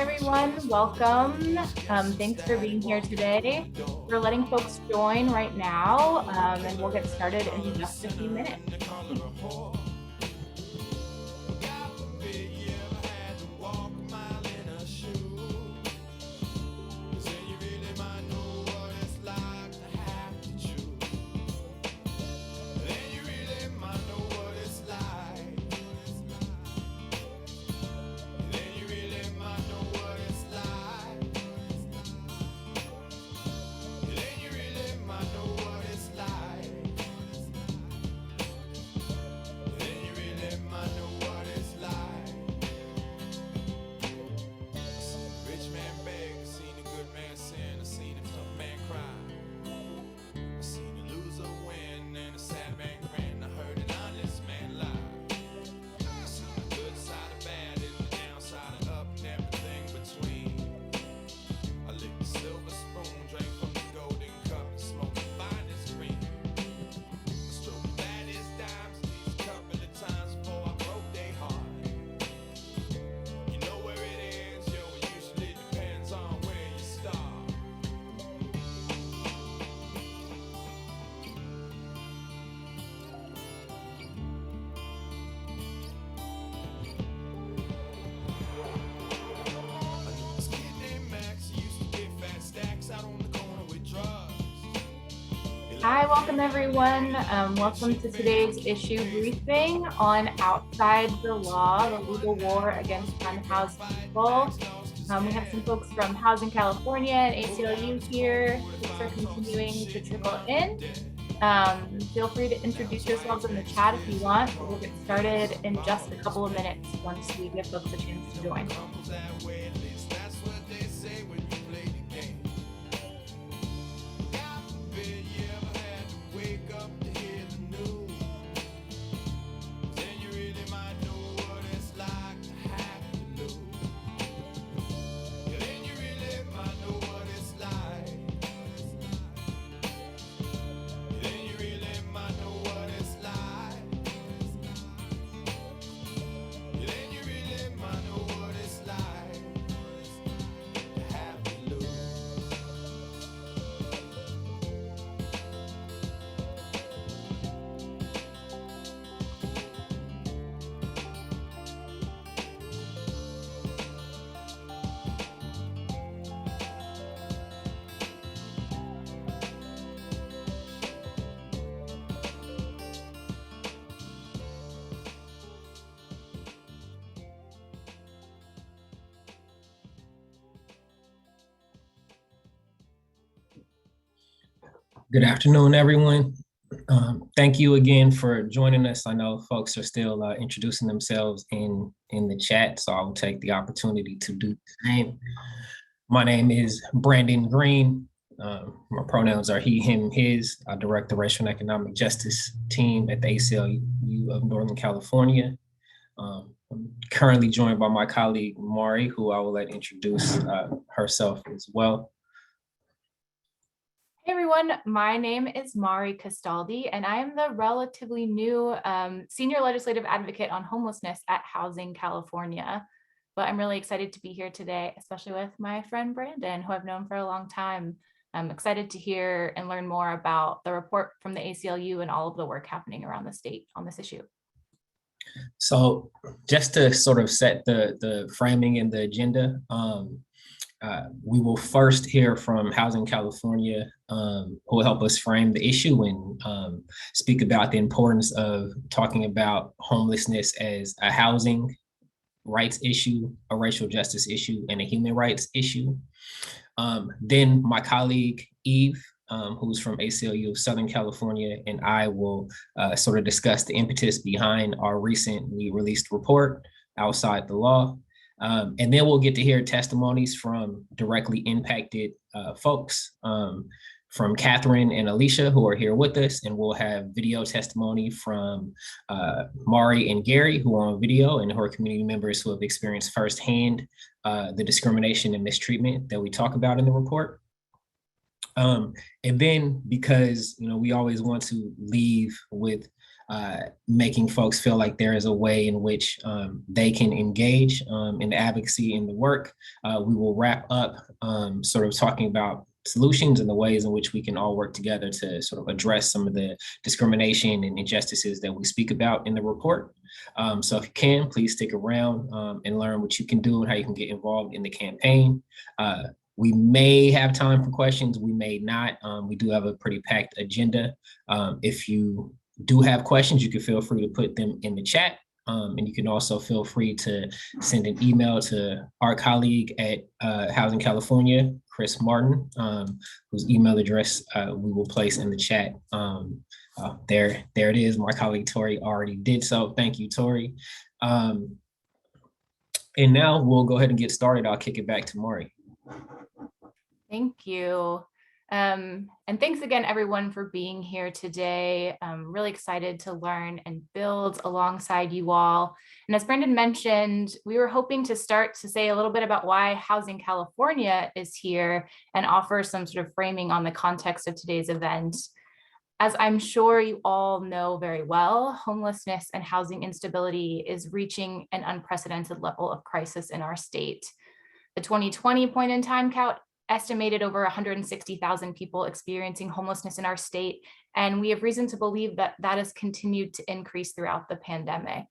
everyone. Welcome. Thanks for being here today. We're letting folks join right now, and we'll get started in just a few minutes. Hi, welcome everyone. Welcome to today's issue briefing on Outside the Law, the legal war against unhoused people. We have some folks from Housing California and ACLU here. Folks are continuing to trickle in. Feel free to introduce yourselves in the chat if you want. We'll get started in just a couple of minutes once we give folks a chance to join. Good afternoon, everyone. Thank you again for joining us. I know folks are still introducing themselves in the chat, so I will take the opportunity to do the same. My name is Brandon Green. My pronouns are he, him, his. I direct the Racial and Economic Justice team at the ACLU of Northern California. I'm currently joined by my colleague, Mari, who I will let introduce herself as well. Hey everyone, my name is Mari Castaldi, and I am the relatively new Senior Legislative Advocate on Homelessness at Housing California. But I'm really excited to be here today, especially with my friend Brandon, who I've known for a long time. I'm excited to hear and learn more about the report from the ACLU and all of the work happening around the state on this issue. So just to sort of set the framing and the agenda, we will first hear from Housing California, who will help us frame the issue and speak about the importance of talking about homelessness as a housing rights issue, a racial justice issue, and a human rights issue. Then my colleague, Eve, who's from ACLU of Southern California, and I will sort of discuss the impetus behind our recently released report, Outside the Law. And then we'll get to hear testimonies from directly impacted folks, from Catherine and Alicia, who are here with us, and we'll have video testimony from Mari and Gary, who are on video, and who are community members who have experienced firsthand the discrimination and mistreatment that we talk about in the report. And then because, we always want to leave with making folks feel like there is a way in which they can engage in the advocacy in the work, we will wrap up sort of talking about solutions and the ways in which we can all work together to sort of address some of the discrimination and injustices that we speak about in the report. So if you can, please stick around and learn what you can do and how you can get involved in the campaign. We may have time for questions, we may not. We do have a pretty packed agenda. If you do have questions, you can feel free to put them in the chat. And you can also feel free to send an email to our colleague at Housing California, Chris Martin, whose email address we will place in the chat. There it is. My colleague Tori already did so. Thank you, Tori. And now we'll go ahead and get started. I'll kick it back to Maury. Thank you. And thanks again, everyone, for being here today. I'm really excited to learn and build alongside you all. And as Brendan mentioned, we were hoping to start to say a little bit about why Housing California is here and offer some sort of framing on the context of today's event. As I'm sure you all know very well, homelessness and housing instability is reaching an unprecedented level of crisis in our state. The 2020 point in time count estimated over 160,000 people experiencing homelessness in our state, and we have reason to believe that that has continued to increase throughout the pandemic.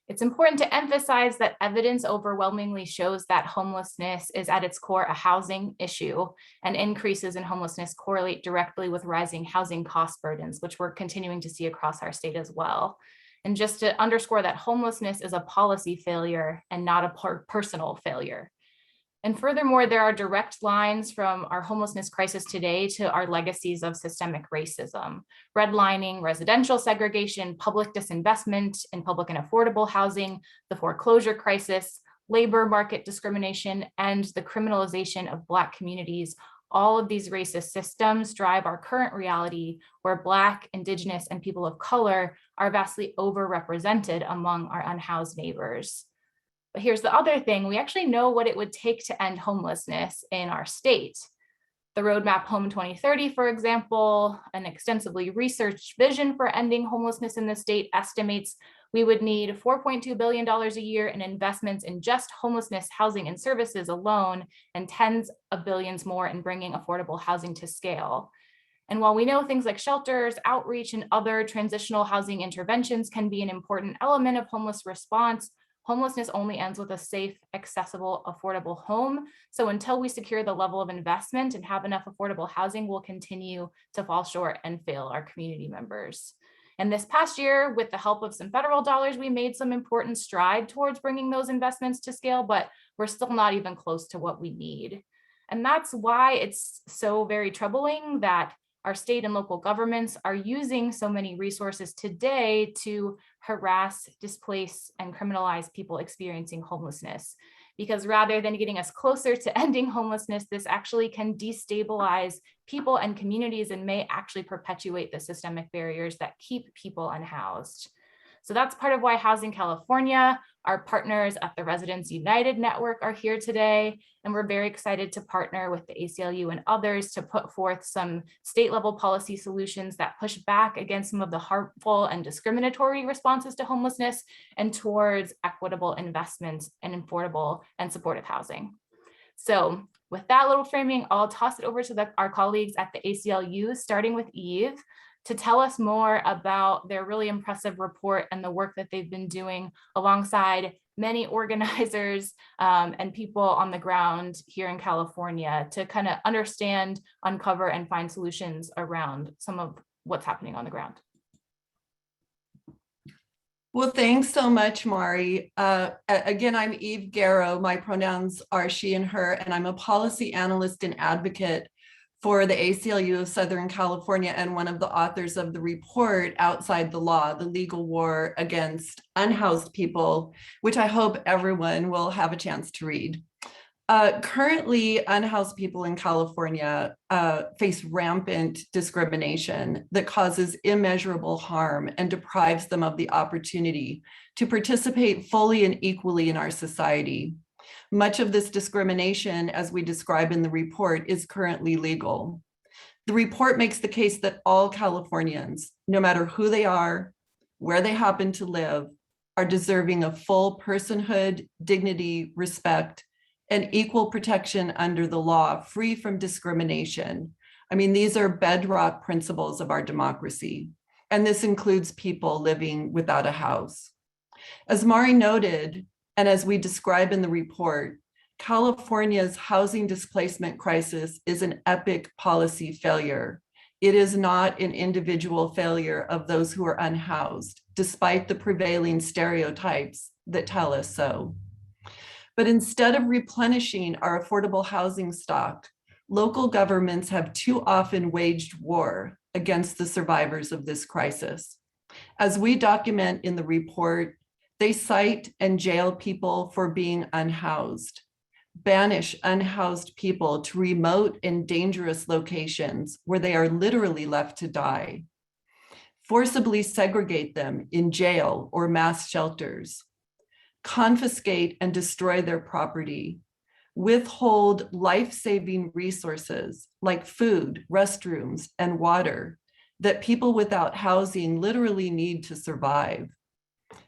It's important to emphasize that evidence overwhelmingly shows that homelessness is at its core a housing issue, and increases in homelessness correlate directly with rising housing cost burdens, which we're continuing to see across our state as well. And just to underscore that homelessness is a policy failure and not a personal failure. And furthermore, there are direct lines from our homelessness crisis today to our legacies of systemic racism, redlining, residential segregation, public disinvestment in public and affordable housing, the foreclosure crisis, labor market discrimination, and the criminalization of Black communities. All of these racist systems drive our current reality where Black, Indigenous, and people of color are vastly overrepresented among our unhoused neighbors. But here's the other thing, we actually know what it would take to end homelessness in our state. The Roadmap Home 2030, for example, an extensively researched vision for ending homelessness in the state, estimates we would need $4.2 billion a year in investments in just homelessness housing and services alone, and tens of billions more in bringing affordable housing to scale. And while we know things like shelters, outreach, and other transitional housing interventions can be an important element of homeless response, homelessness only ends with a safe, accessible, affordable home. So until we secure the level of investment and have enough affordable housing, we'll continue to fall short and fail our community members. And this past year, with the help of some federal dollars, we made some important stride towards bringing those investments to scale, but we're still not even close to what we need. And that's why it's so very troubling that our state and local governments are using so many resources today to harass, displace, and criminalize people experiencing homelessness. Because rather than getting us closer to ending homelessness, this actually can destabilize people and communities and may actually perpetuate the systemic barriers that keep people unhoused. So that's part of why Housing California, our partners at the Residents United Network, are here today. And we're very excited to partner with the ACLU and others to put forth some state level policy solutions that push back against some of the harmful and discriminatory responses to homelessness and towards equitable investments in affordable and supportive housing. So with that little framing, I'll toss it over to our colleagues at the ACLU, starting with Eve, to tell us more about their really impressive report and the work that they've been doing alongside many organizers and people on the ground here in California to kind of understand, uncover, and find solutions around some of what's happening on the ground. Well, thanks so much, Maury. Again, I'm Eve Garrow. My pronouns are she and her, and I'm a policy analyst and advocate for the ACLU of Southern California and one of the authors of the report, Outside the Law, the Legal War Against Unhoused People, which I hope everyone will have a chance to read. Currently, unhoused people in California face rampant discrimination that causes immeasurable harm and deprives them of the opportunity to participate fully and equally in our society. Much of this discrimination, as we describe in the report, is currently legal. The report makes the case that all Californians, no matter who they are, where they happen to live, are deserving of full personhood, dignity, respect, and equal protection under the law, free from discrimination. I mean, these are bedrock principles of our democracy, and this includes people living without a house. As Mari noted, and as we describe in the report, California's housing displacement crisis is an epic policy failure. It is not an individual failure of those who are unhoused, despite the prevailing stereotypes that tell us so. But instead of replenishing our affordable housing stock, local governments have too often waged war against the survivors of this crisis. As we document in the report, they cite and jail people for being unhoused, banish unhoused people to remote and dangerous locations where they are literally left to die, forcibly segregate them in jail or mass shelters, confiscate and destroy their property, withhold life-saving resources like food, restrooms, and water that people without housing literally need to survive,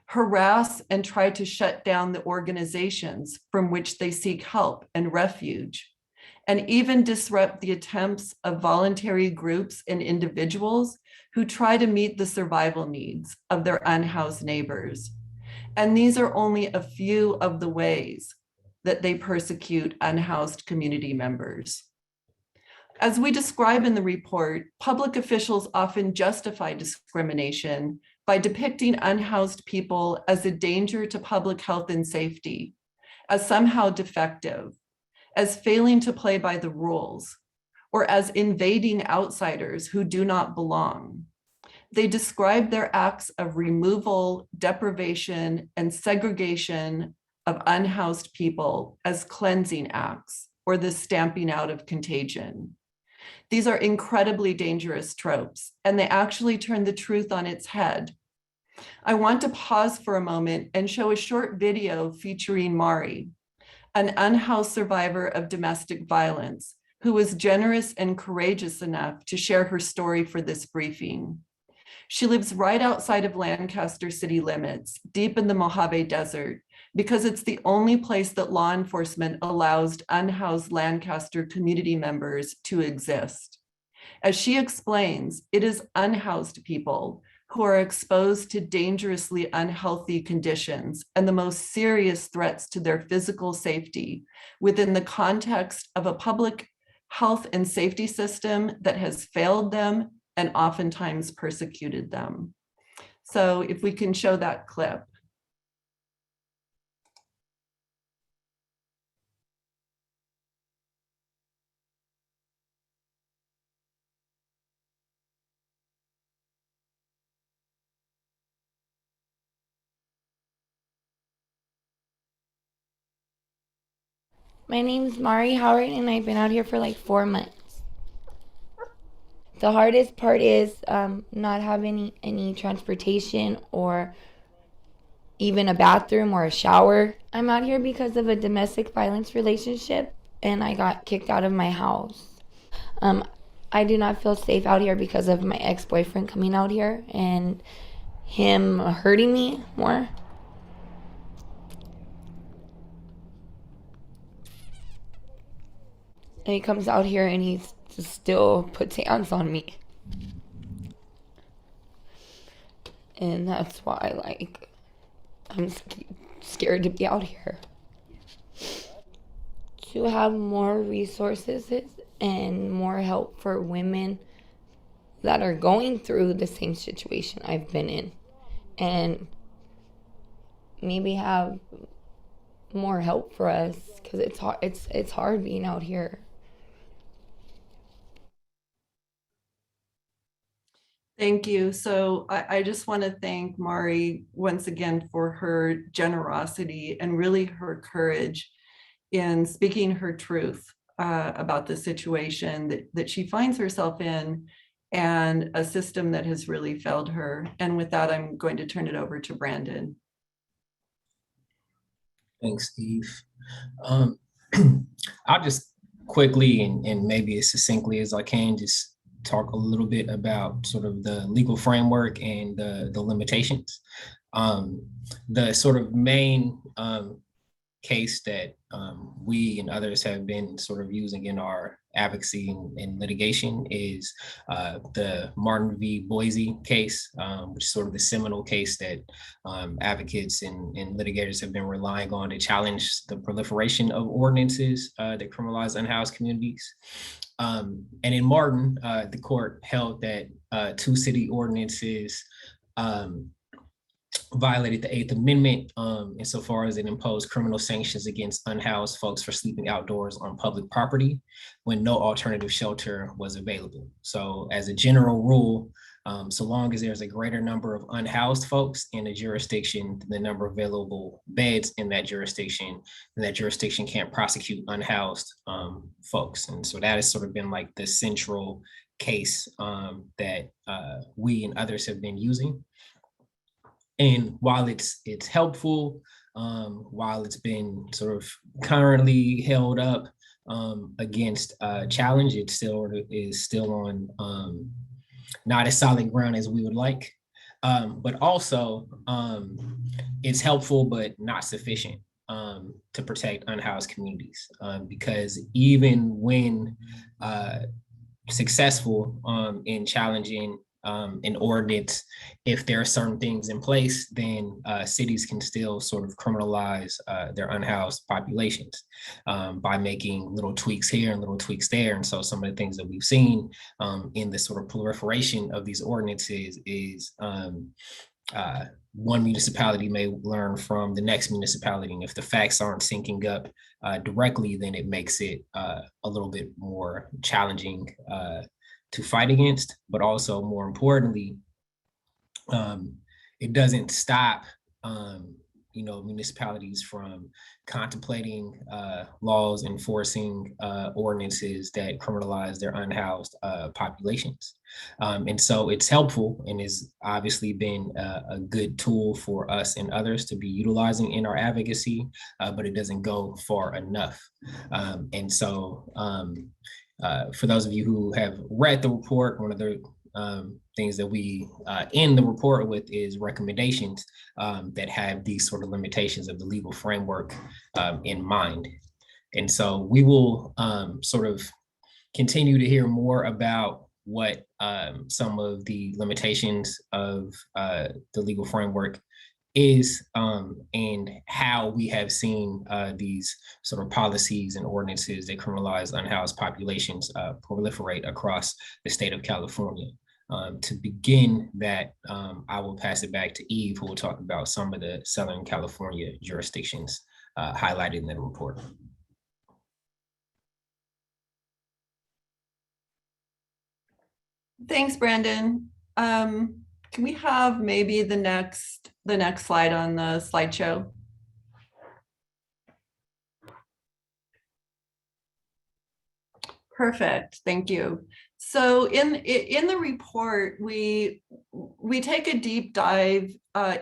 harass and try to shut down the organizations from which they seek help and refuge, and even disrupt the attempts of voluntary groups and individuals who try to meet the survival needs of their unhoused neighbors. And these are only a few of the ways that they persecute unhoused community members. As we describe in the report, public officials often justify discrimination by depicting unhoused people as a danger to public health and safety, as somehow defective, as failing to play by the rules, or as invading outsiders who do not belong. They describe their acts of removal, deprivation, and segregation of unhoused people as cleansing acts or the stamping out of contagion. These are incredibly dangerous tropes, and they actually turn the truth on its head. I want to pause for a moment and show a short video featuring Mari, an unhoused survivor of domestic violence, who was generous and courageous enough to share her story for this briefing. She lives right outside of Lancaster city limits, deep in the Mojave Desert, because it's the only place that law enforcement allows unhoused Lancaster community members to exist. As she explains, it is unhoused people who are exposed to dangerously unhealthy conditions and the most serious threats to their physical safety within the context of a public health and safety system that has failed them and oftentimes persecuted them. So if we can show that clip. My name's Mari Howard, and I've been out here for like 4 months. The hardest part is not having any transportation or even a bathroom or a shower. I'm out here because of a domestic violence relationship, and I got kicked out of my house. I do not feel safe out here because of my ex-boyfriend coming out here and him hurting me more. And he comes out here and he still puts hands on me. And that's why, like, I'm scared to be out here. To have more resources and more help for women that are going through the same situation I've been in. And maybe have more help for us, because it's hard being out here. Thank you. So I just want to thank Mari once again for her generosity and really her courage in speaking her truth about the situation that she finds herself in and a system that has really failed her. And with that, I'm going to turn it over to Brandon. Thanks, Steve. I'll just quickly and maybe as succinctly as I can just talk a little bit about sort of the legal framework and the limitations. The sort of main case that we and others have been sort of using in our advocacy and litigation is the Martin v. Boise case, which is sort of the seminal case that advocates and litigators have been relying on to challenge the proliferation of ordinances that criminalize unhoused communities. And in Martin, the court held that two city ordinances violated the Eighth Amendment insofar as it imposed criminal sanctions against unhoused folks for sleeping outdoors on public property when no alternative shelter was available. So as a general rule, so long as there's a greater number of unhoused folks in a jurisdiction than the number of available beds in that jurisdiction, then that jurisdiction can't prosecute unhoused folks. And so that has sort of been like the central case that we and others have been using. And while it's helpful, while it's been sort of currently held up against challenge, it still is still on not as solid ground as we would like. But also it's helpful but not sufficient to protect unhoused communities, because even when successful in challenging an ordinance, if there are certain things in place, then cities can still sort of criminalize their unhoused populations by making little tweaks here and little tweaks there. And so some of the things that we've seen in the sort of proliferation of these ordinances is one municipality may learn from the next municipality. And if the facts aren't syncing up directly, then it makes it a little bit more challenging to fight against, but also more importantly, it doesn't stop municipalities from contemplating laws enforcing ordinances that criminalize their unhoused populations. And so it's helpful and has obviously been a good tool for us and others to be utilizing in our advocacy, but it doesn't go far enough. And so for those of you who have read the report, one of the things that we end the report with is recommendations that have these sort of limitations of the legal framework in mind. And so we will sort of continue to hear more about what some of the limitations of the legal framework is and how we have seen these sort of policies and ordinances that criminalize unhoused populations proliferate across the state of California. To begin that, I will pass it back to Eve, who will talk about some of the Southern California jurisdictions highlighted in the report. Thanks, Brandon. Can we have maybe the next slide on the slideshow? Perfect, thank you. So in the report, we take a deep dive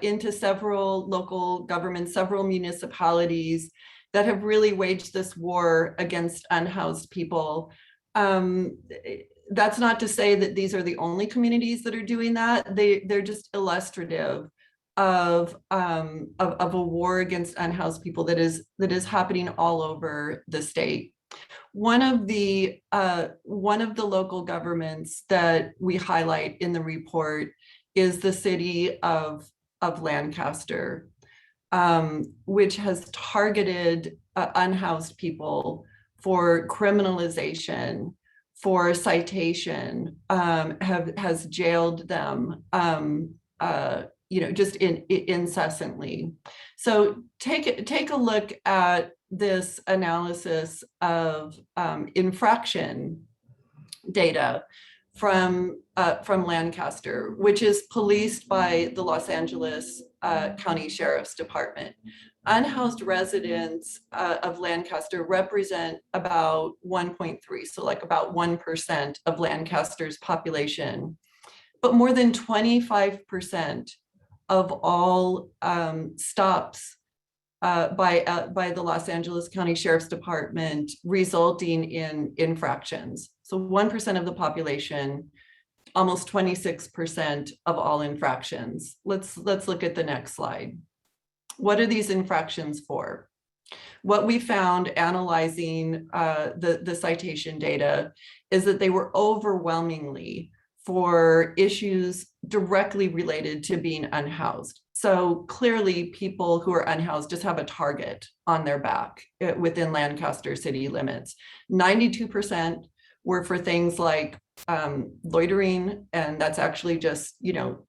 into several local governments, several municipalities that have really waged this war against unhoused people. That's not to say that these are the only communities that are doing that. They're just illustrative of a war against unhoused people that is happening all over the state. One of the local governments that we highlight in the report is the city of Lancaster, which has targeted unhoused people for criminalization, for citation, has jailed them, just incessantly. So take a look at this analysis of infraction data from Lancaster, which is policed by the Los Angeles County Sheriff's Department. Unhoused residents of Lancaster represent about 1.3, so like about 1% of Lancaster's population, but more than 25% of all stops by the Los Angeles County Sheriff's Department resulting in infractions. So 1% of the population almost 26% of all infractions. Let's look at the next slide. What are these infractions for? What we found analyzing the citation data is that they were overwhelmingly for issues directly related to being unhoused. So clearly people who are unhoused just have a target on their back within Lancaster city limits. 92% were for things like loitering, and that's actually just,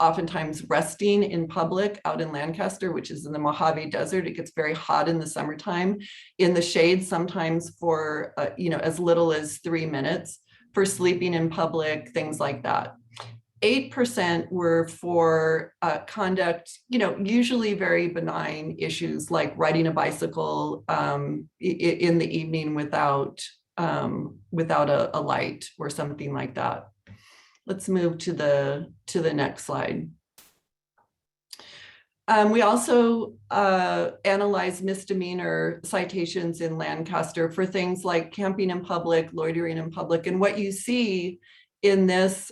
oftentimes resting in public out in Lancaster, which is in the Mojave Desert. It gets very hot in the summertime, in the shade, sometimes for, as little as 3 minutes, for sleeping in public, things like that. 8% were for conduct, usually very benign issues like riding a bicycle in the evening without a light or something like that. Let's move to the next slide. We also analyzed misdemeanor citations in Lancaster for things like camping in public, loitering in public. And what you see in this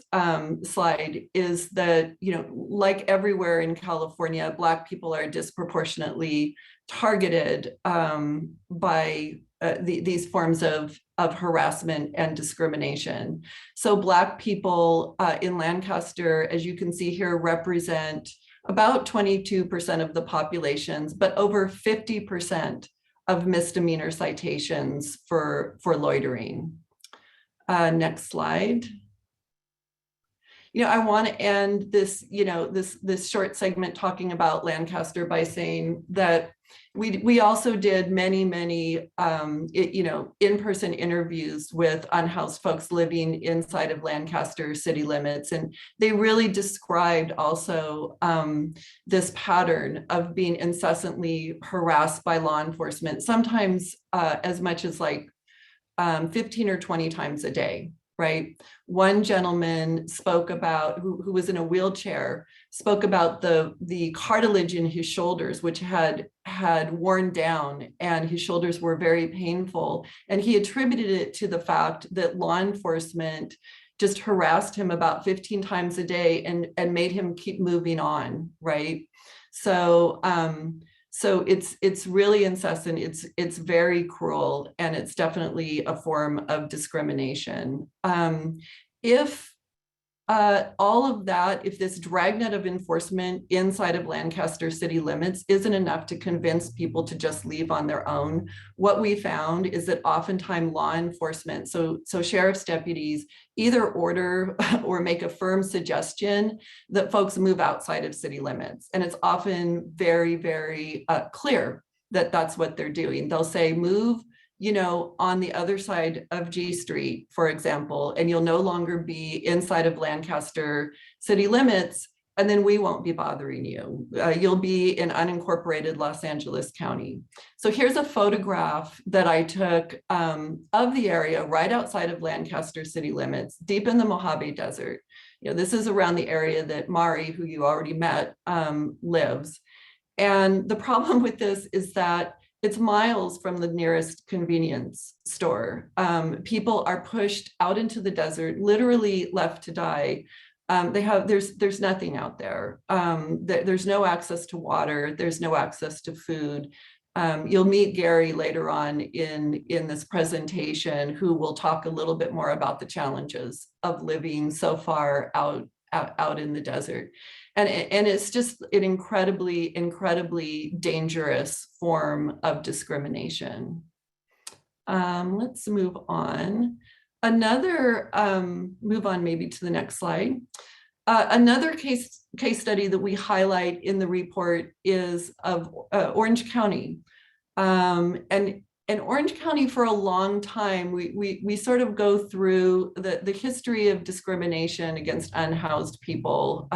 slide is that, like everywhere in California, Black people are disproportionately targeted by these forms of harassment and discrimination. So Black people in Lancaster, as you can see here, represent about 22% of the populations, but over 50% of misdemeanor citations for loitering. Next slide. I want to end this, this short segment talking about Lancaster by saying that we also did many, in-person interviews with unhoused folks living inside of Lancaster city limits. And they really described also this pattern of being incessantly harassed by law enforcement, sometimes as much as like 15 or 20 times a day. Right. One gentleman spoke about, who was in a wheelchair, spoke about the cartilage in his shoulders, which had worn down, and his shoulders were very painful. And he attributed it to the fact that law enforcement just harassed him about 15 times a day and made him keep moving on. Right. So it's really incessant. It's very cruel, and it's definitely a form of discrimination. If all of that, if this dragnet of enforcement inside of Lancaster city limits isn't enough to convince people to just leave on their own, what we found is that oftentimes law enforcement, so sheriff's deputies, either order or make a firm suggestion that folks move outside of city limits. And it's often very, very clear that that's what they're doing. They'll say, move, on the other side of G Street, for example, and you'll no longer be inside of Lancaster city limits, and then we won't be bothering you. You'll be in unincorporated Los Angeles County. So here's a photograph that I took of the area right outside of Lancaster city limits, deep in the Mojave Desert. This is around the area that Mari, who you already met, lives. And the problem with this is that it's miles from the nearest convenience store. People are pushed out into the desert, literally left to die. There's nothing out there. There's no access to water. There's no access to food. You'll meet Gary later on in this presentation, who will talk a little bit more about the challenges of living so far out in the desert. And it's just an incredibly dangerous form of discrimination. Let's move on. Move on maybe to the next slide. Another case study that we highlight in the report is of Orange County. And Orange County, for a long time, we sort of go through the history of discrimination against unhoused people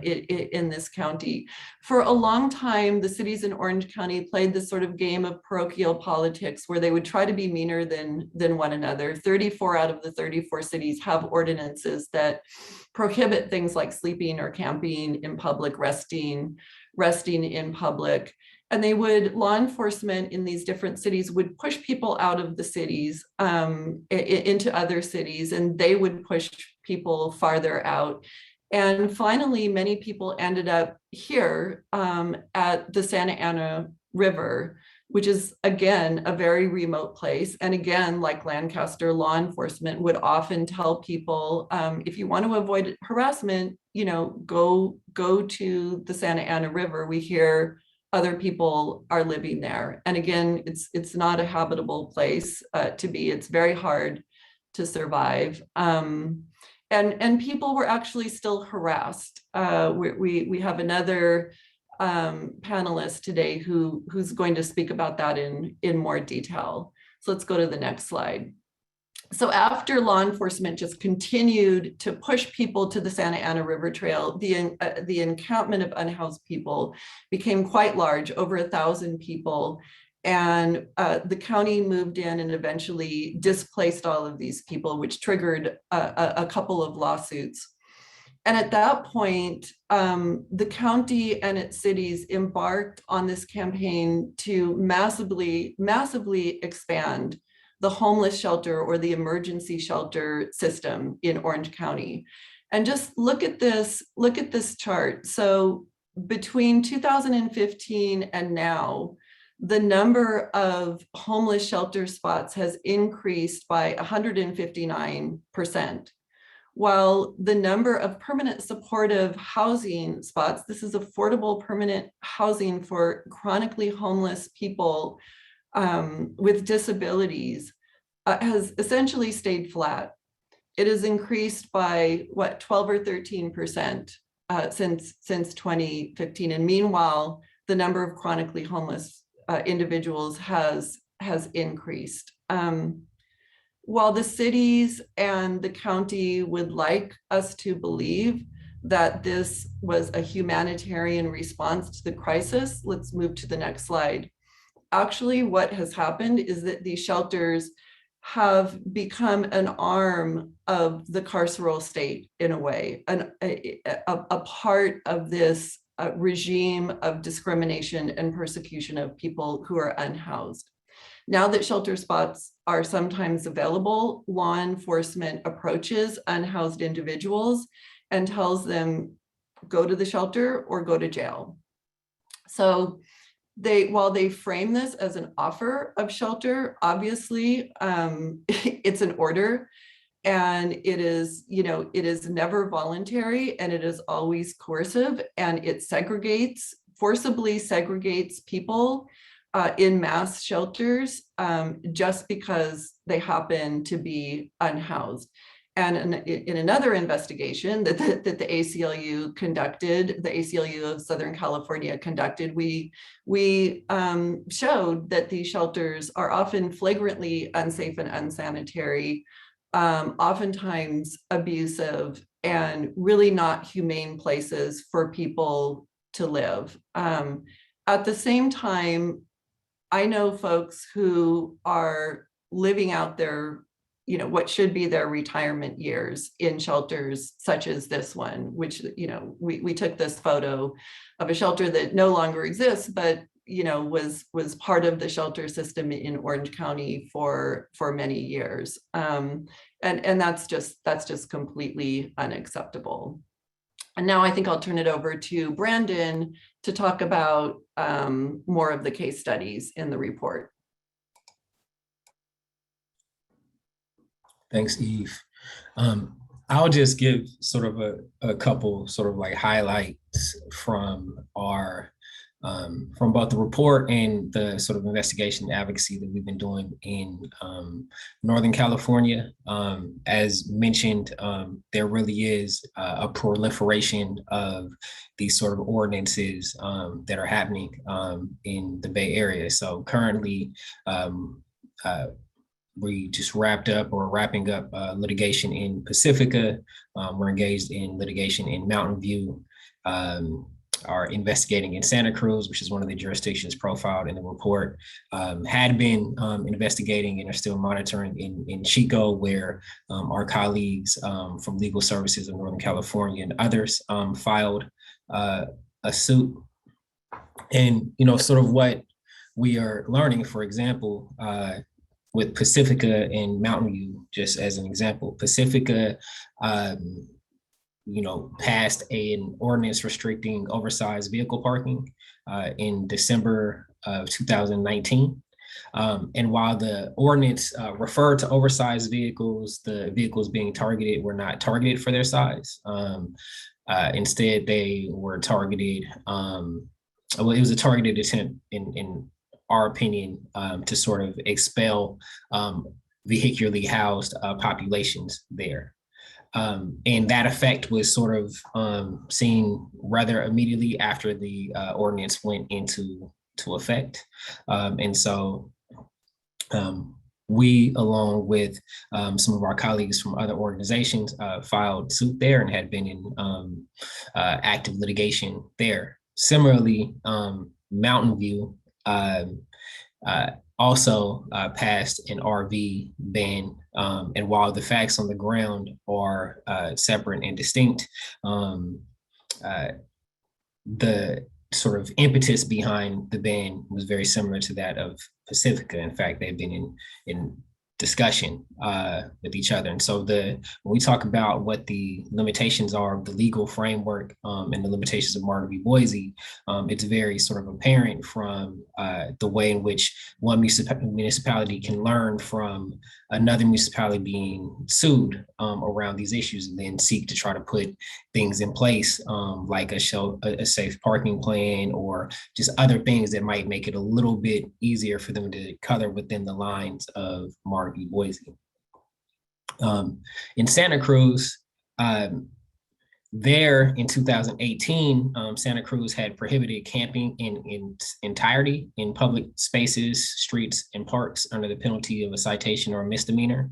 in this county. For a long time, the cities in Orange County played this sort of game of parochial politics where they would try to be meaner than one another. 34 out of the 34 cities have ordinances that prohibit things like sleeping or camping in public, resting in public. And law enforcement in these different cities would push people out of the cities into other cities, and they would push people farther out. And finally, many people ended up here at the Santa Ana River, which is, again, a very remote place. And again, like Lancaster, law enforcement would often tell people, if you want to avoid harassment, go to the Santa Ana River. We hear other people are living there. And again, it's not a habitable place to be. It's very hard to survive. And people were actually still harassed. We have another panelist today who's going to speak about that in more detail. So let's go to the next slide. So after law enforcement just continued to push people to the Santa Ana River Trail, the encampment of unhoused people became quite large, over 1,000 people. And the county moved in and eventually displaced all of these people, which triggered a couple of lawsuits. And at that point, the county and its cities embarked on this campaign to massively expand the homeless shelter or the emergency shelter system in Orange County. And just look at this chart. So between 2015 and now, the number of homeless shelter spots has increased by 159%, while the number of permanent supportive housing spots, this is affordable permanent housing for chronically homeless people with disabilities, has essentially stayed flat. It has increased by 12 or 13% since 2015. And meanwhile, the number of chronically homeless individuals has increased. While the cities and the county would like us to believe that this was a humanitarian response to the crisis, let's move to the next slide. Actually, what has happened is that these shelters have become an arm of the carceral state in a way, a part of this regime of discrimination and persecution of people who are unhoused. Now that shelter spots are sometimes available, law enforcement approaches unhoused individuals and tells them, go to the shelter or go to jail. So while they frame this as an offer of shelter, obviously it's an order, and it is never voluntary, and it is always coercive, and it forcibly segregates people in mass shelters just because they happen to be unhoused. And in another investigation that the ACLU conducted, the ACLU of Southern California conducted, we showed that these shelters are often flagrantly unsafe and unsanitary, oftentimes abusive, and really not humane places for people to live. At the same time, I know folks who are living out their, what should be their retirement years in shelters such as this one, which, we took this photo of a shelter that no longer exists, but, was part of the shelter system in Orange County for many years. And that's just completely unacceptable. And now I think I'll turn it over to Brandon to talk about more of the case studies in the report. Thanks, Eve. I'll just give sort of a couple sort of like highlights from our from both the report and the sort of investigation advocacy that we've been doing in Northern California. As mentioned, there really is a proliferation of these sort of ordinances that are happening in the Bay Area. So currently, we just wrapping up litigation in Pacifica. We're engaged in litigation in Mountain View, are investigating in Santa Cruz, which is one of the jurisdictions profiled in the report, had been investigating and are still monitoring in Chico, where our colleagues from Legal Services of Northern California and others filed a suit. And, sort of what we are learning, for example, with Pacifica and Mountain View, just as an example, Pacifica, passed an ordinance restricting oversized vehicle parking in December of 2019. And while the ordinance referred to oversized vehicles, the vehicles being targeted were not targeted for their size. Instead, they were targeted. Well, it was a targeted attempt, in our opinion, to sort of expel vehicularly housed populations there. And that effect was sort of seen rather immediately after the ordinance went into effect. And so we, along with some of our colleagues from other organizations, filed suit there and had been in active litigation there. Similarly, Mountain View also passed an RV ban. And while the facts on the ground are separate and distinct, the sort of impetus behind the ban was very similar to that of Pacifica. In fact, they've been in discussion with each other. And so when we talk about what the limitations are of the legal framework and the limitations of Martin v. Boise, it's very sort of apparent from the way in which one municipality can learn from another municipality being sued around these issues and then seek to try to put things in place like a safe parking plan or just other things that might make it a little bit easier for them to color within the lines of Martin v. Boise. In Santa Cruz, there in 2018, Santa Cruz had prohibited camping in entirety in public spaces, streets, and parks under the penalty of a citation or a misdemeanor.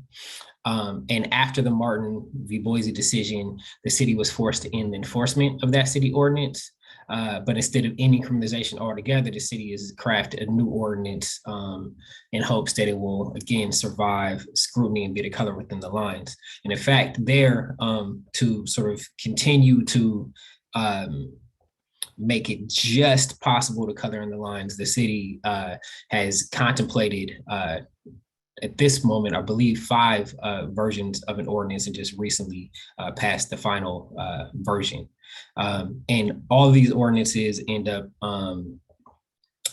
And after the Martin v. Boise decision, the city was forced to end enforcement of that city ordinance. But instead of ending criminalization altogether, the city has crafted a new ordinance in hopes that it will, again, survive scrutiny and be the color within the lines. And in fact, there, to sort of continue to make it just possible to color in the lines, the city has contemplated at this moment, I believe, 5 versions of an ordinance and just recently passed the final version. And all of these ordinances end up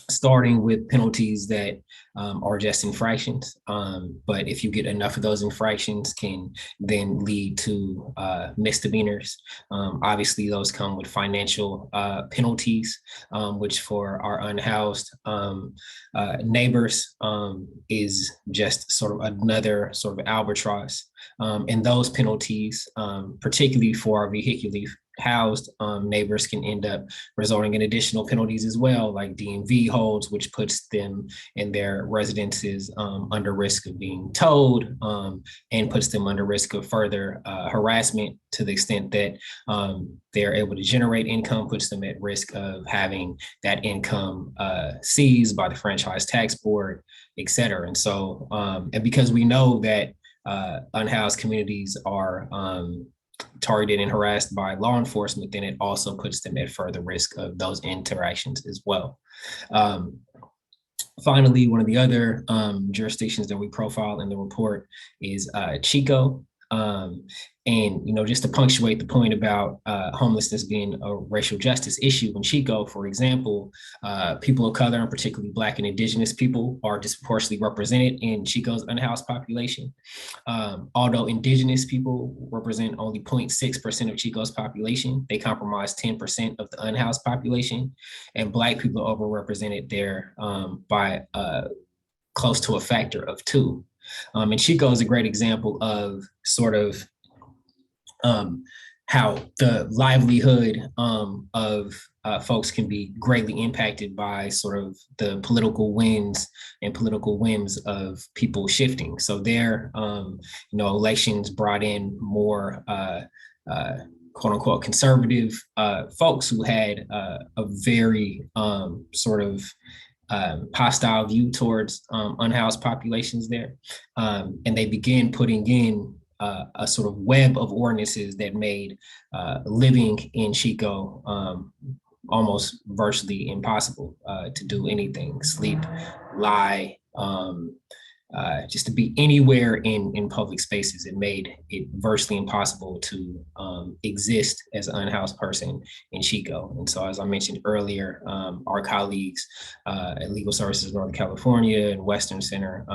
starting with penalties that are just infractions. But if you get enough of those infractions can then lead to misdemeanors. Obviously, those come with financial penalties, which for our unhoused neighbors is just sort of another sort of albatross. And those penalties, particularly for our vehicularly housed neighbors, can end up resulting in additional penalties as well, like DMV holds, which puts them and their residences under risk of being towed and puts them under risk of further harassment to the extent that they're able to generate income, puts them at risk of having that income seized by the franchise tax board, et cetera. And so, and because we know that unhoused communities are targeted and harassed by law enforcement, then it also puts them at further risk of those interactions as well. Finally, one of the other jurisdictions that we profile in the report is Chico. And, just to punctuate the point about homelessness being a racial justice issue in Chico, for example, people of color, and particularly Black and Indigenous people, are disproportionately represented in Chico's unhoused population. Although Indigenous people represent only 0.6% of Chico's population, they comprise 10% of the unhoused population, and Black people are overrepresented there by close to a factor of 2. And Chico is a great example of sort of how the livelihood of folks can be greatly impacted by sort of the political winds and political whims of people shifting. So there, elections brought in more quote unquote conservative folks who had a very sort of hostile view towards unhoused populations there. And they began putting in a sort of web of ordinances that made living in Chico almost virtually impossible to do anything, sleep, lie, just to be anywhere in public spaces. It made it virtually impossible to exist as an unhoused person in Chico. And so, as I mentioned earlier, our colleagues at Legal Services Northern California and Western Center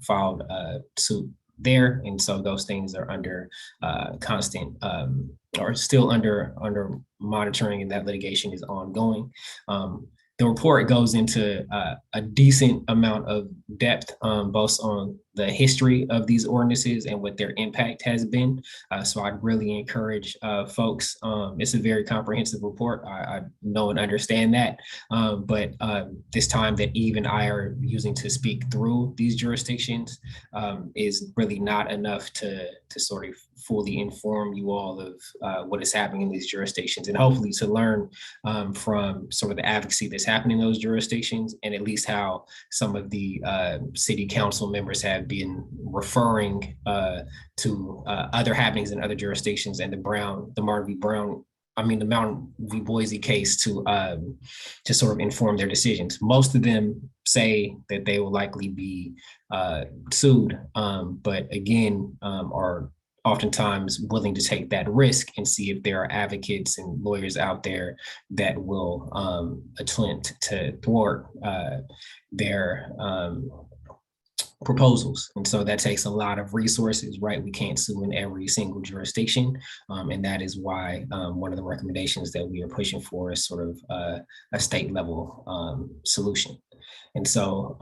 filed suit there. And so those things are under constant or still under monitoring, and that litigation is ongoing. The report goes into a decent amount of depth, both on the history of these ordinances and what their impact has been. So I'd really encourage folks. It's a very comprehensive report. I know and understand that, but this time that Eve and I are using to speak through these jurisdictions is really not enough to sort of fully inform you all of what is happening in these jurisdictions, and hopefully to learn from sort of the advocacy that's happening in those jurisdictions, and at least how some of the city council members have been referring to other happenings in other jurisdictions, and the Mountain v. Boise case to sort of inform their decisions. Most of them say that they will likely be sued, but again, are oftentimes willing to take that risk and see if there are advocates and lawyers out there that will attempt to thwart their proposals. And so that takes a lot of resources, right? We can't sue in every single jurisdiction. And that is why one of the recommendations that we are pushing for is sort of a state level solution. And so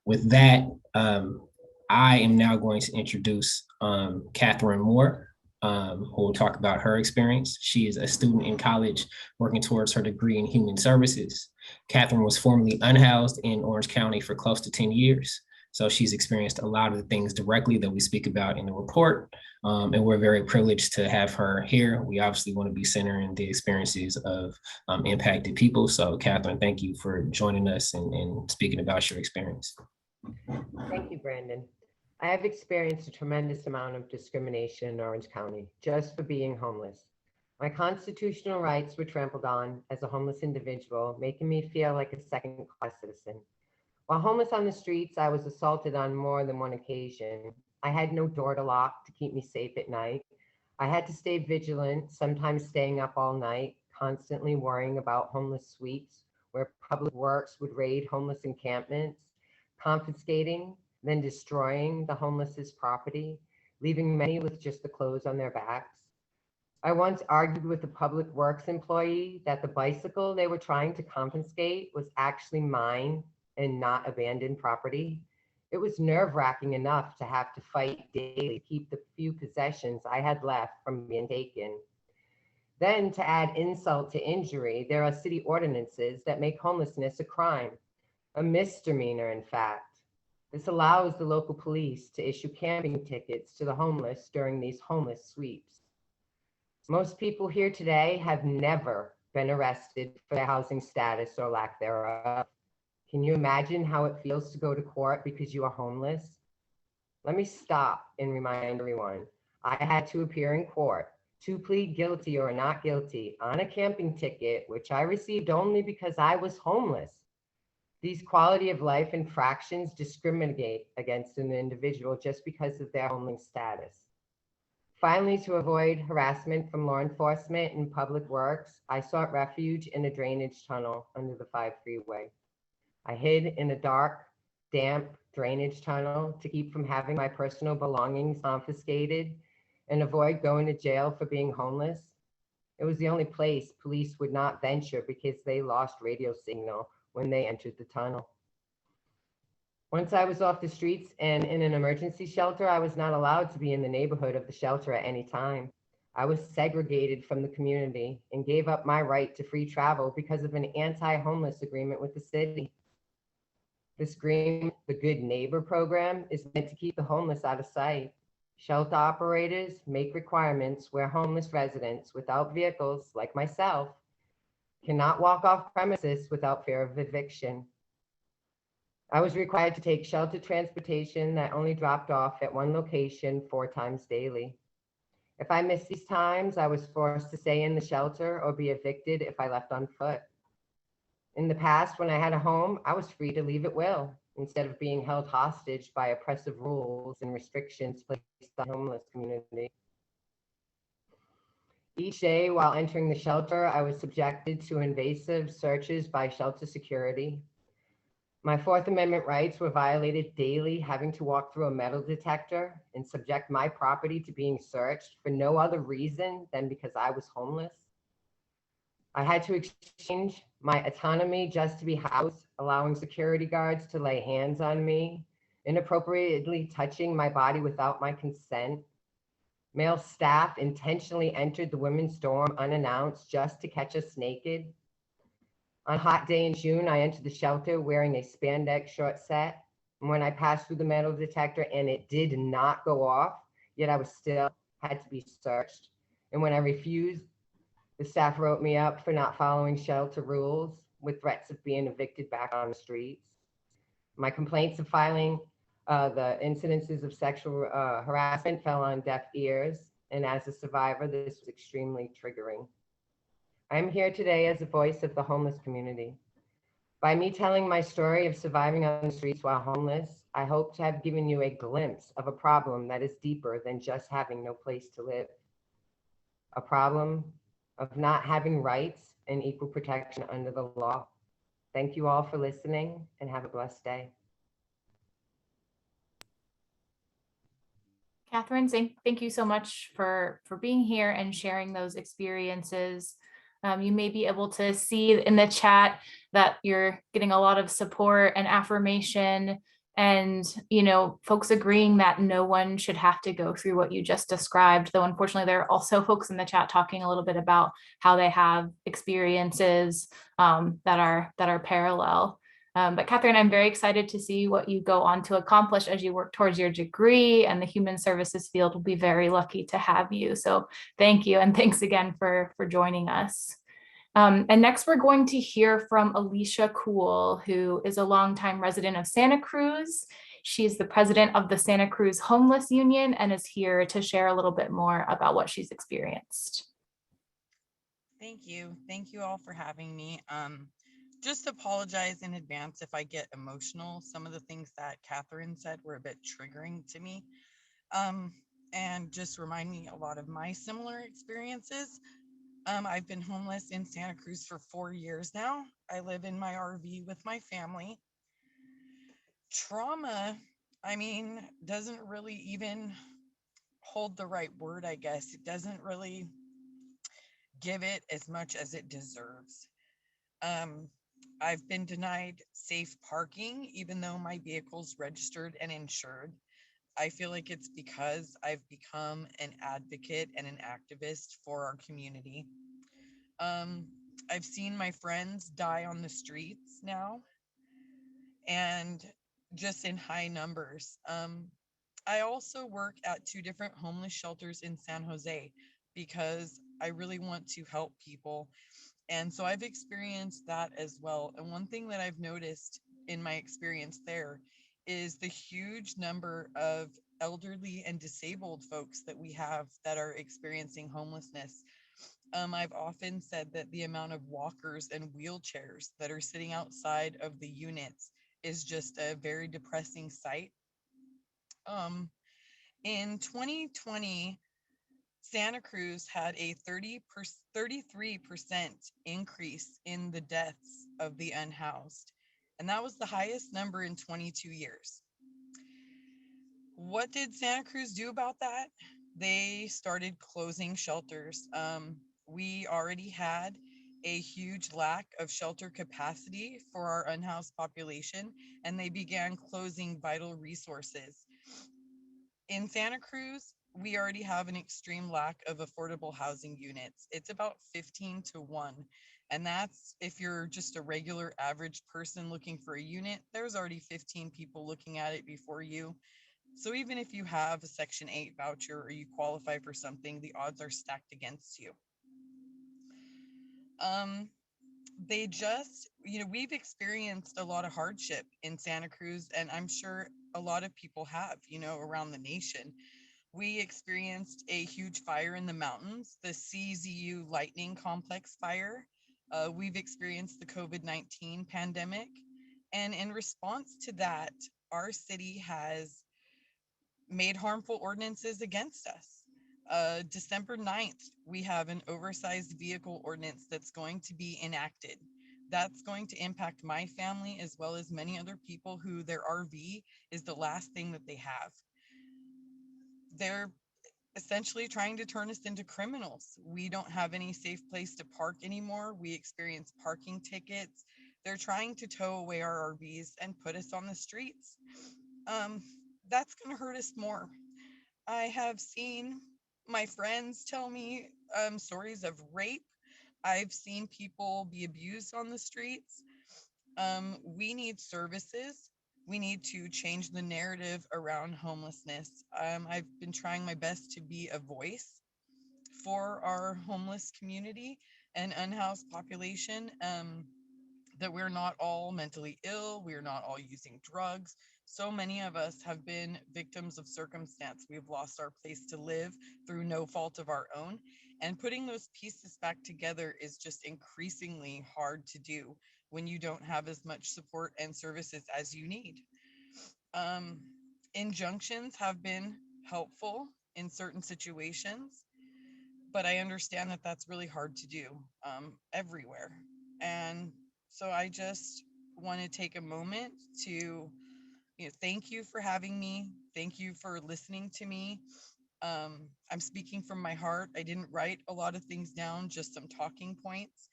with that, I am now going to introduce Catherine Moore, who will talk about her experience. She is a student in college working towards her degree in human services. Catherine was formerly unhoused in Orange County for close to 10 years. So she's experienced a lot of the things directly that we speak about in the report. And we're very privileged to have her here. We obviously want to be centering the experiences of impacted people. So Catherine, thank you for joining us and speaking about your experience. Thank you, Brandon. I have experienced a tremendous amount of discrimination in Orange County just for being homeless. My constitutional rights were trampled on as a homeless individual, making me feel like a second-class citizen. While homeless on the streets, I was assaulted on more than one occasion. I had no door to lock to keep me safe at night. I had to stay vigilant, sometimes staying up all night, constantly worrying about homeless sweeps where public works would raid homeless encampments, confiscating, then destroying the homeless's property, leaving many with just the clothes on their backs. I once argued with a public works employee that the bicycle they were trying to confiscate was actually mine and not abandoned property. It was nerve-wracking enough to have to fight daily to keep the few possessions I had left from being taken. Then, to add insult to injury, there are city ordinances that make homelessness a crime, a misdemeanor, in fact. This allows the local police to issue camping tickets to the homeless during these homeless sweeps. Most people here today have never been arrested for their housing status or lack thereof. Can you imagine how it feels to go to court because you are homeless? Let me stop and remind everyone, I had to appear in court to plead guilty or not guilty on a camping ticket, which I received only because I was homeless. These quality of life infractions discriminate against an individual just because of their homeless status. Finally, to avoid harassment from law enforcement and public works, I sought refuge in a drainage tunnel under the 5 freeway. I hid in a dark, damp drainage tunnel to keep from having my personal belongings confiscated and avoid going to jail for being homeless. It was the only place police would not venture because they lost radio signal when they entered the tunnel. Once I was off the streets and in an emergency shelter, I was not allowed to be in the neighborhood of the shelter at any time. I was segregated from the community and gave up my right to free travel because of an anti-homeless agreement with the city. This agreement, the Good Neighbor program, is meant to keep the homeless out of sight. Shelter operators make requirements where homeless residents without vehicles, like myself, cannot walk off premises without fear of eviction. I was required to take shelter transportation that only dropped off at one location 4 times daily. If I missed these times, I was forced to stay in the shelter or be evicted if I left on foot. In the past, when I had a home, I was free to leave at will instead of being held hostage by oppressive rules and restrictions placed on the homeless community. Each day while entering the shelter, I was subjected to invasive searches by shelter security. My Fourth Amendment rights were violated daily, having to walk through a metal detector and subject my property to being searched for no other reason than because I was homeless. I had to exchange my autonomy just to be housed, allowing security guards to lay hands on me, inappropriately touching my body without my consent. Male staff intentionally entered the women's dorm unannounced just to catch us naked. On a hot day in June, I entered the shelter wearing a spandex short set. And when I passed through the metal detector and it did not go off, yet I was still had to be searched. And when I refused, the staff wrote me up for not following shelter rules with threats of being evicted back on the streets. My complaints of filing the incidences of sexual harassment fell on deaf ears. And as a survivor, this was extremely triggering. I'm here today as a voice of the homeless community. By me telling my story of surviving on the streets while homeless, I hope to have given you a glimpse of a problem that is deeper than just having no place to live. A problem of not having rights and equal protection under the law. Thank you all for listening and have a blessed day. Catherine, thank you so much for being here and sharing those experiences. You may be able to see in the chat that you're getting a lot of support and affirmation, and folks agreeing that no one should have to go through what you just described. Though unfortunately, there are also folks in the chat talking a little bit about how they have experiences that are parallel. But Catherine, I'm very excited to see what you go on to accomplish as you work towards your degree, and the human services field will be very lucky to have you. So thank you. And thanks again for joining us. And next, we're going to hear from Alicia Cool, who is a longtime resident of Santa Cruz. She's the president of the Santa Cruz Homeless Union and is here to share a little bit more about what she's experienced. Thank you. Thank you all for having me. Just apologize in advance if I get emotional. Some of the things that Catherine said were a bit triggering to me. And just remind me a lot of my similar experiences. I've been homeless in Santa Cruz for 4 years now. I live in my RV with my family. Trauma, doesn't really even hold the right word, I guess. It doesn't really give it as much as it deserves. I've been denied safe parking, even though my vehicle's registered and insured. I feel like it's because I've become an advocate and an activist for our community. I've seen my friends die on the streets now, and just in high numbers. I also work at 2 different homeless shelters in San Jose because I really want to help people. And so I've experienced that as well. And one thing that I've noticed in my experience there is the huge number of elderly and disabled folks that we have that are experiencing homelessness. I've often said that the amount of walkers and wheelchairs that are sitting outside of the units is just a very depressing sight. In 2020, Santa Cruz had a 33% increase in the deaths of the unhoused, and that was the highest number in 22 years. What did Santa Cruz do about that? They started closing shelters. We already had a huge lack of shelter capacity for our unhoused population, and they began closing vital resources. In Santa Cruz, we already have an extreme lack of affordable housing units. It's about 15 to 1. And that's if you're just a regular average person looking for a unit, there's already 15 people looking at it before you. So even if you have a Section 8 voucher or you qualify for something, the odds are stacked against you. We've experienced a lot of hardship in Santa Cruz, and I'm sure a lot of people have, around the nation. We experienced a huge fire in the mountains, the CZU lightning complex fire. We've experienced the COVID-19 pandemic. And in response to that, our city has made harmful ordinances against us. December 9th, we have an oversized vehicle ordinance that's going to be enacted. That's going to impact my family as well as many other people who their RV is the last thing that they have. They're essentially trying to turn us into criminals. We don't have any safe place to park anymore. We experience parking tickets. They're trying to tow away our RVs and put us on the streets. That's going to hurt us more. I have seen my friends tell me stories of rape. I've seen people be abused on the streets. We need services. We need to change the narrative around homelessness. I've been trying my best to be a voice for our homeless community and unhoused population, that we're not all mentally ill. We're not all using drugs. So many of us have been victims of circumstance. We've lost our place to live through no fault of our own. And putting those pieces back together is just increasingly hard to do when you don't have as much support and services as you need. Injunctions have been helpful in certain situations, but I understand that that's really hard to do everywhere. And so I just want to take a moment to thank you for having me. Thank you for listening to me. I'm speaking from my heart. I didn't write a lot of things down, just some talking points.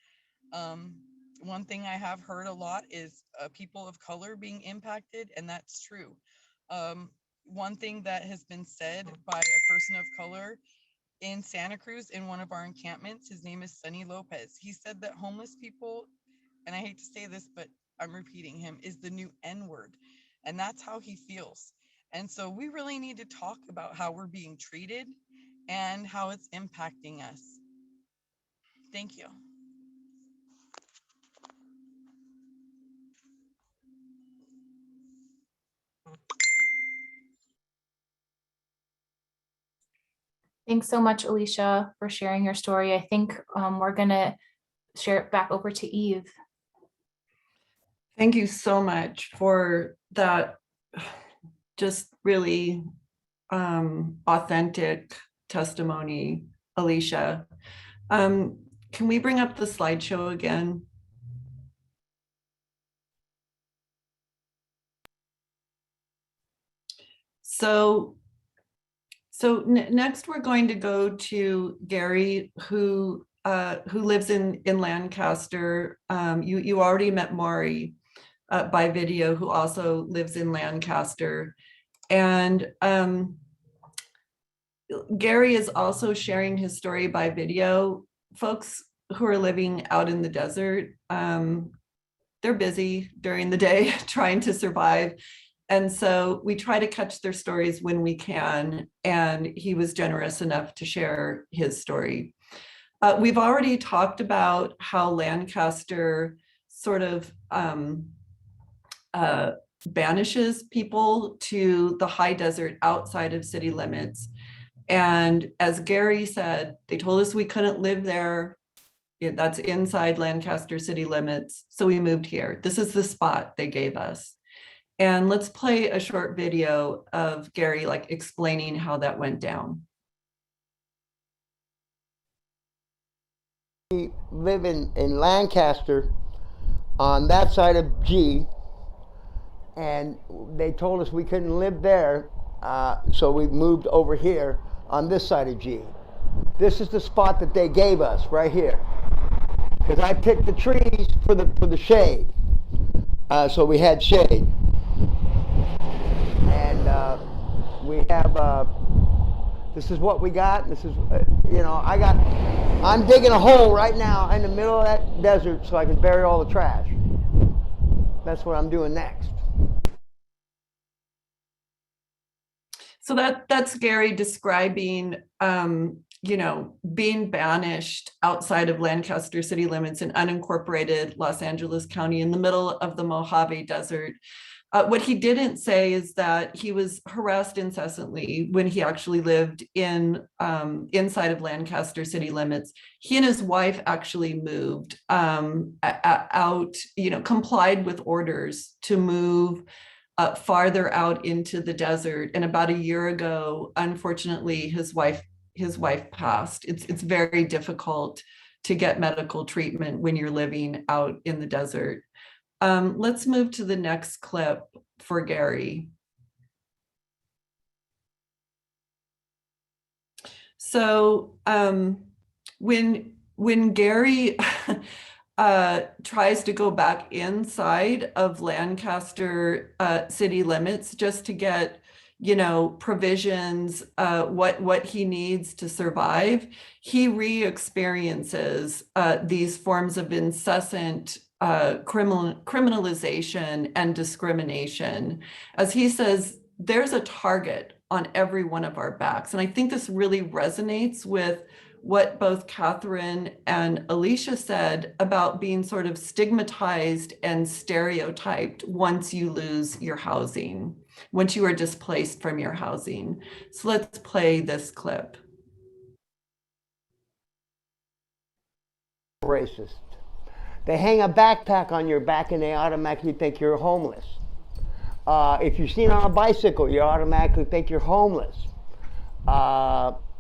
One thing I have heard a lot is people of color being impacted, and that's true. One thing that has been said by a person of color in Santa Cruz in one of our encampments, his name is Sonny Lopez. He said that homeless people, and I hate to say this, but I'm repeating him, is the new N-word. And that's how he feels. And so we really need to talk about how we're being treated and how it's impacting us. Thank you. Thanks so much, Alicia, for sharing your story. I think we're going to share it back over to Eve. Thank you so much for that just really authentic testimony, Alicia. Can we bring up the slideshow again? So next we're going to go to Gary, who lives in Lancaster. You already met Maury by video, who also lives in Lancaster. And Gary is also sharing his story by video. Folks who are living out in the desert, they're busy during the day trying to survive. And so we try to catch their stories when we can. And he was generous enough to share his story. We've already talked about how Lancaster sort of banishes people to the high desert outside of city limits. And as Gary said, they told us we couldn't live there. That's inside Lancaster city limits. So we moved here. This is the spot they gave us. And let's play a short video of Gary explaining how that went down. We live in Lancaster on that side of G, and they told us we couldn't live there, so we moved over here on this side of G. This is the spot that they gave us right here, because I picked the trees for the shade, so we had shade. And we have, this is what we got. This is, I'm digging a hole right now in the middle of that desert so I can bury all the trash. That's what I'm doing next. So that's Gary describing, being banished outside of Lancaster city limits in unincorporated Los Angeles County in the middle of the Mojave Desert. What he didn't say is that he was harassed incessantly when he actually lived in inside of Lancaster city limits. He and his wife actually moved out, complied with orders to move farther out into the desert. And about a year ago, unfortunately, his wife passed. It's very difficult to get medical treatment when you're living out in the desert. Let's move to the next clip for Gary. So when Gary tries to go back inside of Lancaster city limits just to get, provisions, what he needs to survive, he re-experiences these forms of incessant criminalization and discrimination. As he says, there's a target on every one of our backs. And I think this really resonates with what both Catherine and Alicia said about being sort of stigmatized and stereotyped once you lose your housing, once you are displaced from your housing. So let's play this clip. Racist. They hang a backpack on your back and they automatically think you're homeless. If you're seen on a bicycle, you automatically think you're homeless.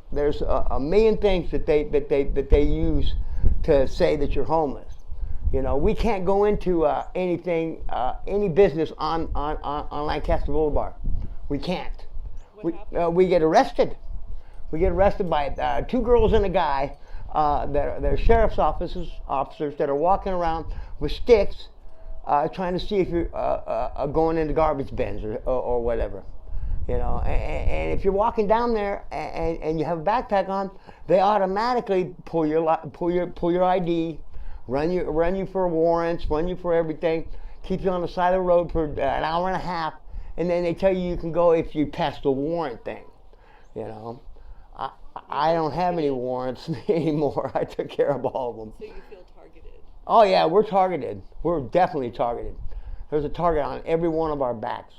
There's a million things that they use to say that you're homeless. We can't go into anything, any business on Lancaster Boulevard. We can't. We get arrested. We get arrested by 2 girls and a guy. They're sheriff's officers that are walking around with sticks, trying to see if you're going into garbage bins or whatever. And if you're walking down there and you have a backpack on, they automatically pull your ID, run you for warrants, run you for everything, keep you on the side of the road for an hour and a half, and then they tell you can go if you pass the warrant thing. I don't have any warrants anymore. I took care of all of them. So you feel targeted? Oh yeah, we're targeted. We're definitely targeted. There's a target on every one of our backs.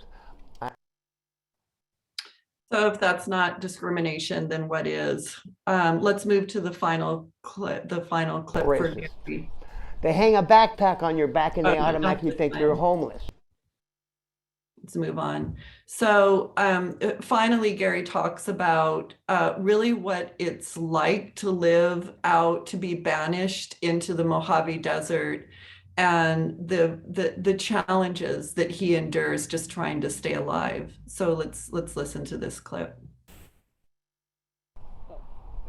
So if that's not discrimination, then what is? Let's move to the final clip. The final clip for Gary. They hang a backpack on your back and they automatically think you're homeless. Let's move on. So finally, Gary talks about really what it's like to live out, to be banished into the Mojave Desert, and the challenges that he endures just trying to stay alive. So let's listen to this clip.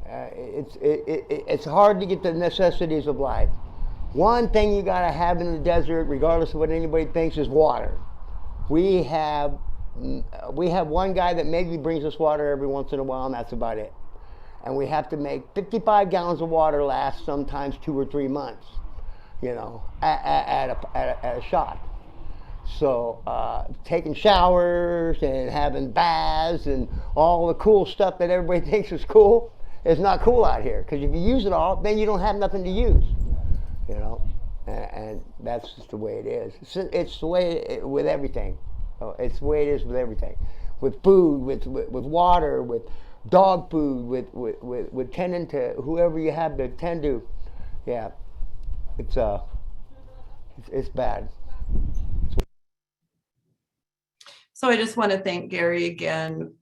It's hard to get the necessities of life. One thing you gotta have in the desert, regardless of what anybody thinks, is water. We have one guy that maybe brings us water every once in a while, and that's about it. And we have to make 55 gallons of water last sometimes 2 or 3 months, at a shot. So taking showers and having baths and all the cool stuff that everybody thinks is cool is not cool out here. Because if you use it all, then you don't have nothing to use, And that's just the way it is. It's the way with everything. It's the way it is with everything. With food, with water, with dog food, with tending to whoever you have to tend to. Yeah, it's bad. So I just want to thank Gary again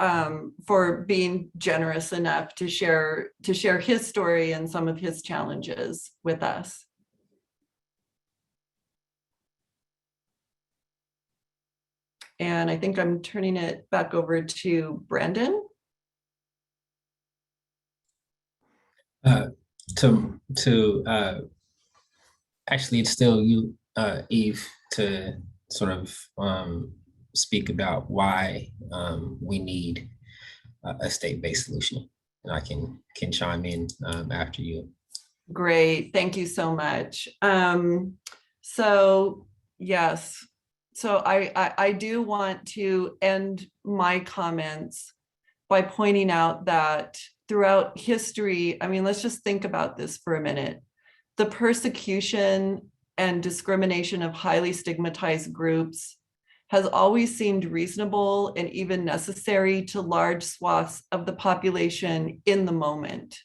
for being generous enough to share his story and some of his challenges with us. And I think I'm turning it back over to Brandon. Actually, it's still you, Eve, to sort of speak about why we need a state-based solution. And I can chime in after you. Great, thank you so much. So yes. So I do want to end my comments by pointing out that throughout history, let's just think about this for a minute. The persecution and discrimination of highly stigmatized groups has always seemed reasonable and even necessary to large swaths of the population in the moment.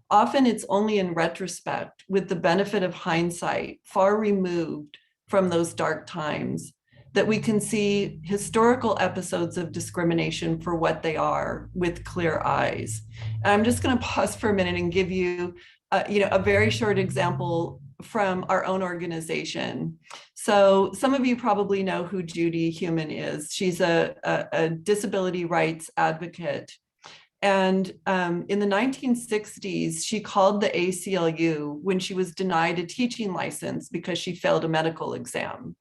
Often it's only in retrospect, with the benefit of hindsight, far removed from those dark times, that we can see historical episodes of discrimination for what they are with clear eyes. And I'm just going to pause for a minute and give you, a very short example from our own organization. So some of you probably know who Judy Human is. She's a disability rights advocate. And in the 1960s, she called the ACLU when she was denied a teaching license because she failed a medical exam.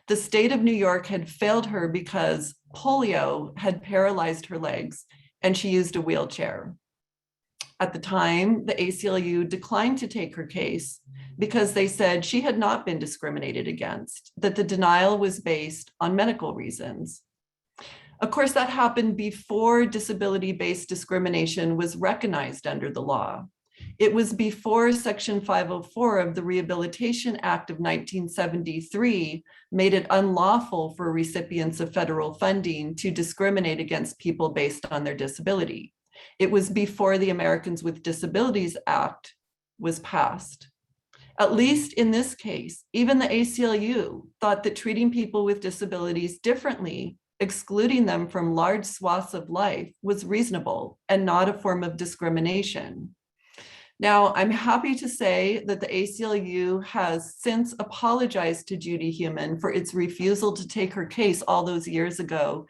The state of New York had failed her because polio had paralyzed her legs and she used a wheelchair. At the time, the ACLU declined to take her case because they said she had not been discriminated against, that the denial was based on medical reasons. Of course, that happened before disability-based discrimination was recognized under the law. It was before Section 504 of the Rehabilitation Act of 1973 made it unlawful for recipients of federal funding to discriminate against people based on their disability. It was before the Americans with Disabilities Act was passed. At least in this case, even the ACLU thought that treating people with disabilities differently, excluding them from large swaths of life, was reasonable and not a form of discrimination. Now, I'm happy to say that the ACLU has since apologized to Judy Human for its refusal to take her case all those years ago,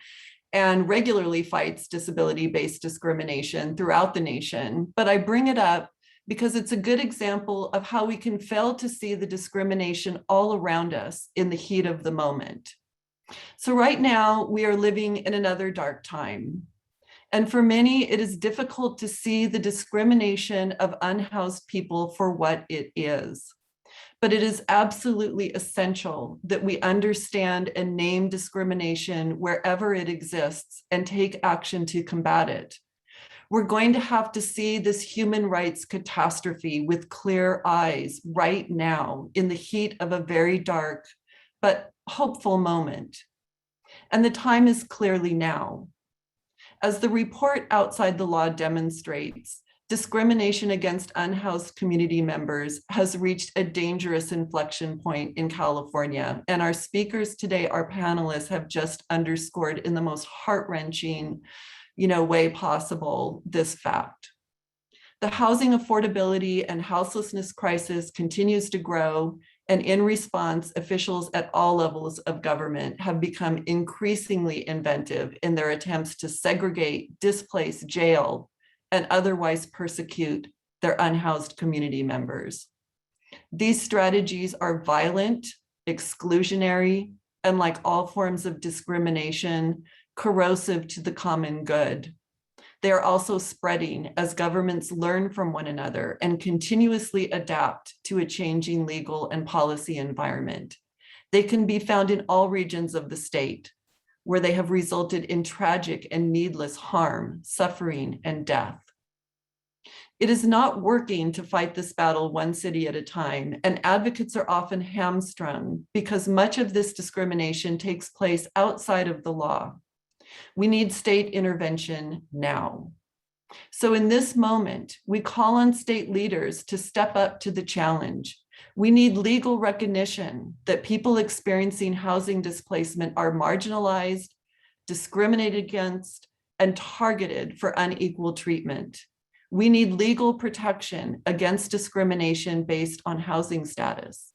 and regularly fights disability-based discrimination throughout the nation. But I bring it up because it's a good example of how we can fail to see the discrimination all around us in the heat of the moment. So right now, we are living in another dark time. And for many, it is difficult to see the discrimination of unhoused people for what it is. But it is absolutely essential that we understand and name discrimination wherever it exists and take action to combat it. We're going to have to see this human rights catastrophe with clear eyes right now in the heat of a very dark but hopeful moment. And the time is clearly now. As the report Outside the Law demonstrates, discrimination against unhoused community members has reached a dangerous inflection point in California. And our speakers today, our panelists, have just underscored in the most heart-wrenching, way possible this fact. The housing affordability and houselessness crisis continues to grow, and in response, officials at all levels of government have become increasingly inventive in their attempts to segregate, displace, jail, and otherwise persecute their unhoused community members. These strategies are violent, exclusionary, and like all forms of discrimination, corrosive to the common good. They are also spreading as governments learn from one another and continuously adapt to a changing legal and policy environment. They can be found in all regions of the state, where they have resulted in tragic and needless harm, suffering, and death. It is not working to fight this battle one city at a time, and advocates are often hamstrung because much of this discrimination takes place outside of the law. We need state intervention now. So in this moment, we call on state leaders to step up to the challenge. We need legal recognition that people experiencing housing displacement are marginalized, discriminated against, and targeted for unequal treatment. We need legal protection against discrimination based on housing status.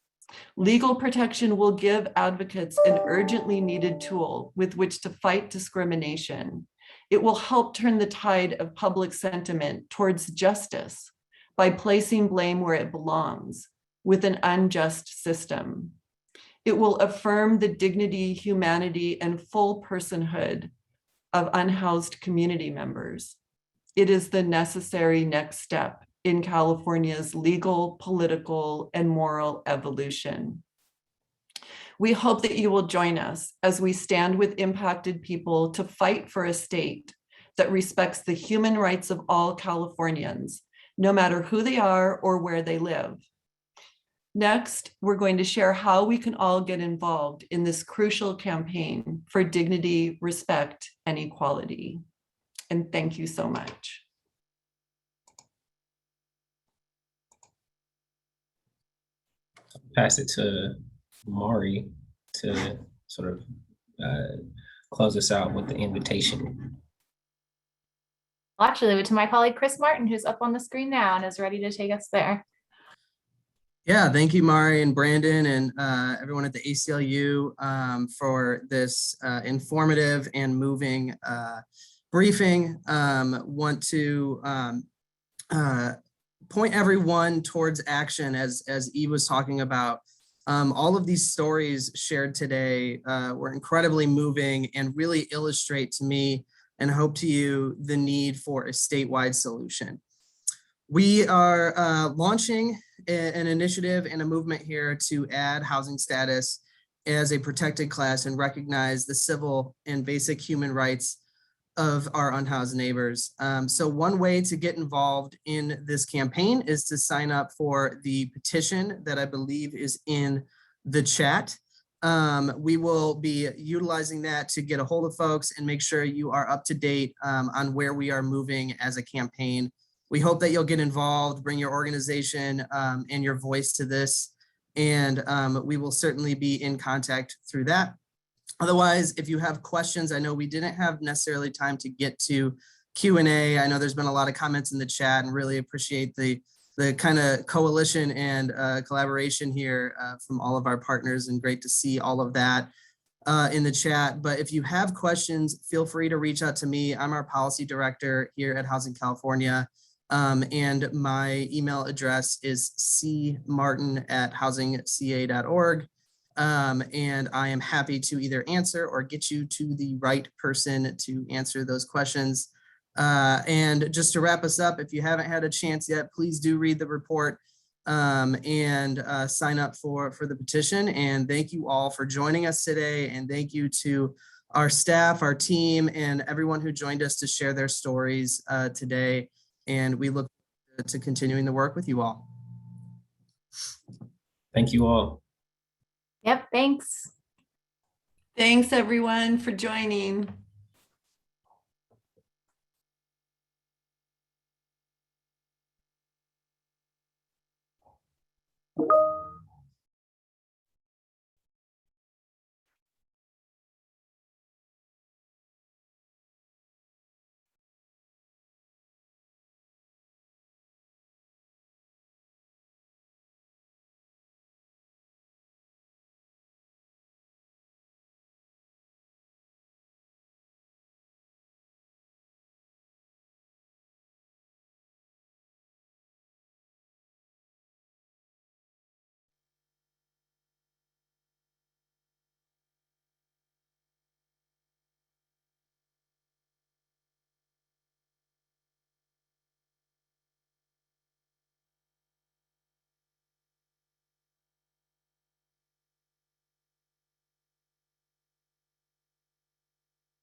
Legal protection will give advocates an urgently needed tool with which to fight discrimination. It will help turn the tide of public sentiment towards justice by placing blame where it belongs, with an unjust system. It will affirm the dignity, humanity, and full personhood of unhoused community members. It is the necessary next step in California's legal, political, and moral evolution. We hope that you will join us as we stand with impacted people to fight for a state that respects the human rights of all Californians, no matter who they are or where they live. Next, we're going to share how we can all get involved in this crucial campaign for dignity, respect, and equality. And thank you so much. Pass it to Mari to sort of close us out with the invitation. I'll actually leave it to my colleague, Chris Martin, who's up on the screen now and is ready to take us there. Yeah, thank you, Mari and Brandon and everyone at the ACLU for this informative and moving briefing. Want to point everyone towards action as Eve was talking about. All of these stories shared today were incredibly moving and really illustrate to me and hope to you the need for a statewide solution. We are launching an initiative and a movement here to add housing status as a protected class and recognize the civil and basic human rights of our unhoused neighbors. So one way to get involved in this campaign is to sign up for the petition that I believe is in the chat. We will be utilizing that to get a hold of folks and make sure you are up to date on where we are moving as a campaign. We hope that you'll get involved, bring your organization and your voice to this, and we will certainly be in contact through that. Otherwise, if you have questions, I know we didn't have necessarily time to get to Q&A. I know there's been a lot of comments in the chat and really appreciate the kind of coalition and collaboration here from all of our partners, and great to see all of that in the chat. But if you have questions, feel free to reach out to me. I'm our policy director here at Housing California. And my email address is cmartin@housingca.org. And I am happy to either answer or get you to the right person to answer those questions. And just to wrap us up, if you haven't had a chance yet, please do read the report and sign up for the petition. And thank you all for joining us today. And thank you to our staff, our team, and everyone who joined us to share their stories today. And we look forward to continuing the work with you all. Thank you all. Yep, thanks. Thanks everyone for joining.